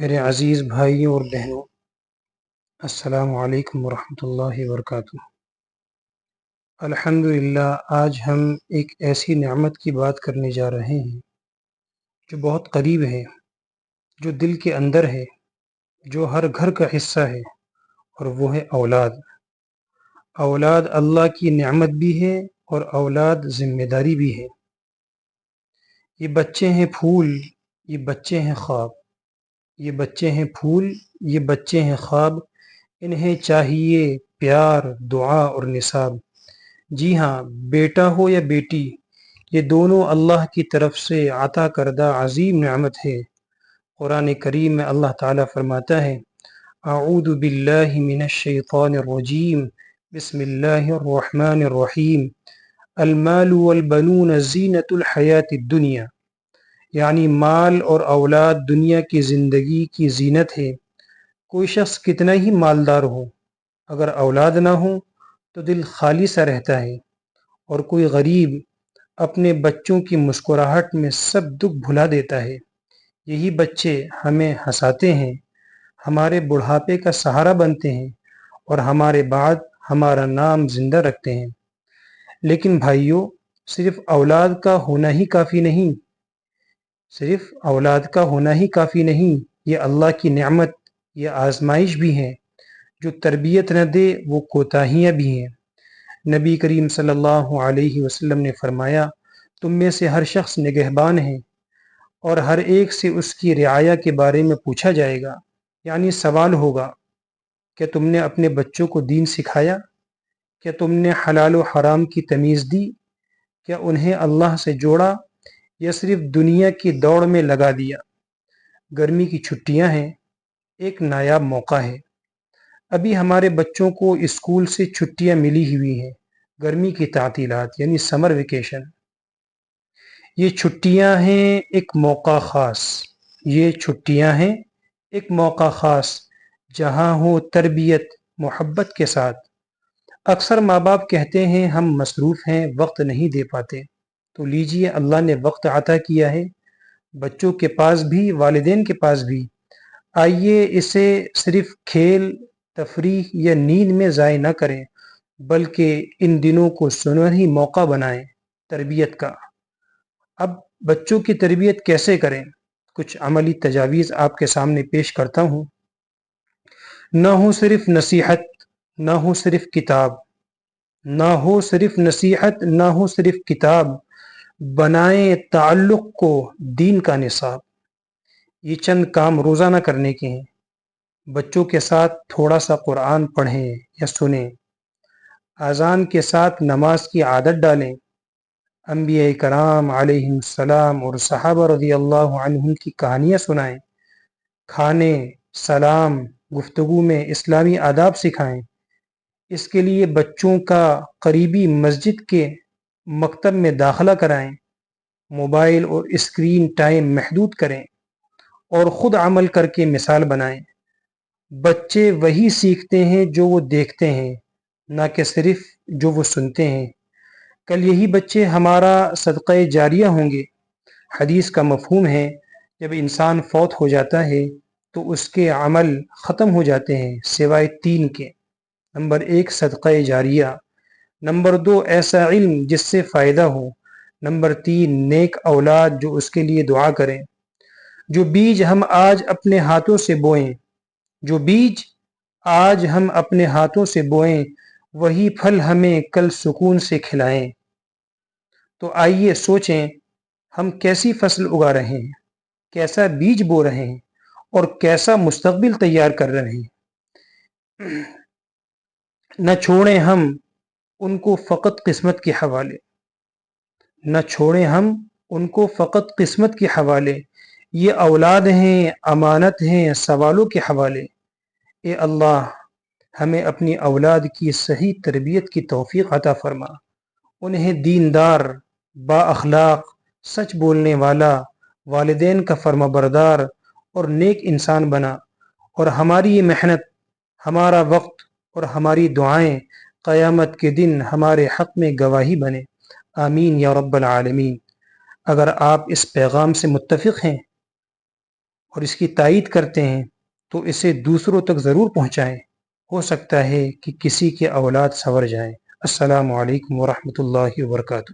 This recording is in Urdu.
میرے عزیز بھائیوں اور بہنوں، السلام علیکم ورحمۃ اللہ وبرکاتہ۔ الحمدللہ، آج ہم ایک ایسی نعمت کی بات کرنے جا رہے ہیں جو بہت قریب ہے، جو دل کے اندر ہے، جو ہر گھر کا حصہ ہے، اور وہ ہے اولاد۔ اولاد اللہ کی نعمت بھی ہے اور اولاد ذمہ داری بھی ہے۔ یہ بچے ہیں پھول، یہ بچے ہیں خواب، یہ بچے ہیں پھول، یہ بچے ہیں خواب، انہیں چاہیے پیار، دعا اور نصاب۔ جی ہاں، بیٹا ہو یا بیٹی، یہ دونوں اللہ کی طرف سے عطا کردہ عظیم نعمت ہے۔ قرآن کریم میں اللہ تعالیٰ فرماتا ہے: اعوذ باللہ من الشیطان الرجیم، بسم اللہ الرحمن الرحیم، المال والبنون زینۃ الحیات الدنیا، یعنی مال اور اولاد دنیا کی زندگی کی زینت ہے۔ کوئی شخص کتنا ہی مالدار ہو، اگر اولاد نہ ہو تو دل خالی سا رہتا ہے، اور کوئی غریب اپنے بچوں کی مسکراہٹ میں سب دکھ بھلا دیتا ہے۔ یہی بچے ہمیں ہنساتے ہیں، ہمارے بڑھاپے کا سہارا بنتے ہیں، اور ہمارے بعد ہمارا نام زندہ رکھتے ہیں۔ لیکن بھائیوں، صرف اولاد کا ہونا ہی کافی نہیں، صرف اولاد کا ہونا ہی کافی نہیں، یہ اللہ کی نعمت، یہ آزمائش بھی ہے۔ جو تربیت نہ دے وہ کوتاہیاں بھی ہیں۔ نبی کریم صلی اللہ علیہ وسلم نے فرمایا: تم میں سے ہر شخص نگہبان ہے، اور ہر ایک سے اس کی رعایا کے بارے میں پوچھا جائے گا، یعنی سوال ہوگا۔ کیا تم نے اپنے بچوں کو دین سکھایا؟ کیا تم نے حلال و حرام کی تمیز دی؟ کیا انہیں اللہ سے جوڑا، یا صرف دنیا کی دوڑ میں لگا دیا؟ گرمی کی چھٹیاں ہیں، ایک نایاب موقع ہے۔ ابھی ہمارے بچوں کو اسکول سے چھٹیاں ملی ہوئی ہیں، گرمی کی تعطیلات یعنی سمر ویکیشن۔ یہ چھٹیاں ہیں ایک موقع خاص، یہ چھٹیاں ہیں ایک موقع خاص، جہاں ہو تربیت محبت کے ساتھ۔ اکثر ماں باپ کہتے ہیں ہم مصروف ہیں، وقت نہیں دے پاتے۔ تو لیجئے، اللہ نے وقت عطا کیا ہے، بچوں کے پاس بھی، والدین کے پاس بھی۔ آئیے اسے صرف کھیل، تفریح یا نیند میں ضائع نہ کریں، بلکہ ان دنوں کو سنہری موقع بنائیں تربیت کا۔ اب بچوں کی تربیت کیسے کریں؟ کچھ عملی تجاویز آپ کے سامنے پیش کرتا ہوں۔ نہ ہو صرف نصیحت، نہ ہو صرف کتاب، نہ ہو صرف نصیحت، نہ ہو صرف کتاب، بنائیں تعلق کو دین کا نصاب۔ یہ چند کام روزانہ کرنے کے ہیں۔ بچوں کے ساتھ تھوڑا سا قرآن پڑھیں یا سنیں، اذان کے ساتھ نماز کی عادت ڈالیں، انبیاء کرام علیہ السلام اور صحابہ رضی اللہ عنہم کی کہانیاں سنائیں، کھانے، سلام، گفتگو میں اسلامی آداب سکھائیں۔ اس کے لیے بچوں کا قریبی مسجد کے مکتب میں داخلہ کرائیں، موبائل اور اسکرین ٹائم محدود کریں، اور خود عمل کر کے مثال بنائیں۔ بچے وہی سیکھتے ہیں جو وہ دیکھتے ہیں، نہ کہ صرف جو وہ سنتے ہیں۔ کل یہی بچے ہمارا صدقہ جاریہ ہوں گے۔ حدیث کا مفہوم ہے، جب انسان فوت ہو جاتا ہے تو اس کے عمل ختم ہو جاتے ہیں سوائے تین کے: نمبر 1 صدقہ جاریہ، نمبر 2 ایسا علم جس سے فائدہ ہو، نمبر 3 نیک اولاد جو اس کے لیے دعا کریں۔ جو بیج ہم آج اپنے ہاتھوں سے بوئیں، جو بیج آج ہم اپنے ہاتھوں سے بوئیں، وہی پھل ہمیں کل سکون سے کھلائیں۔ تو آئیے سوچیں، ہم کیسی فصل اگا رہے ہیں، کیسا بیج بو رہے ہیں، اور کیسا مستقبل تیار کر رہے ہیں۔ نہ چھوڑیں ہم ان کو فقط قسمت کے حوالے، نہ چھوڑیں ہم ان کو فقط قسمت کے حوالے۔ یہ اولاد ہیں، امانت ہیں، سوالوں کے حوالے۔ اے اللہ، ہمیں اپنی اولاد کی صحیح تربیت کی توفیق عطا فرما، انہیں دیندار، با اخلاق، سچ بولنے والا، والدین کا فرما بردار اور نیک انسان بنا، اور ہماری یہ محنت، ہمارا وقت اور ہماری دعائیں قیامت کے دن ہمارے حق میں گواہی بنے۔ آمین یا رب العالمین۔ اگر آپ اس پیغام سے متفق ہیں اور اس کی تائید کرتے ہیں تو اسے دوسروں تک ضرور پہنچائیں، ہو سکتا ہے کہ کسی کے اولاد سنور جائیں۔ السلام علیکم ورحمۃ اللہ وبرکاتہ۔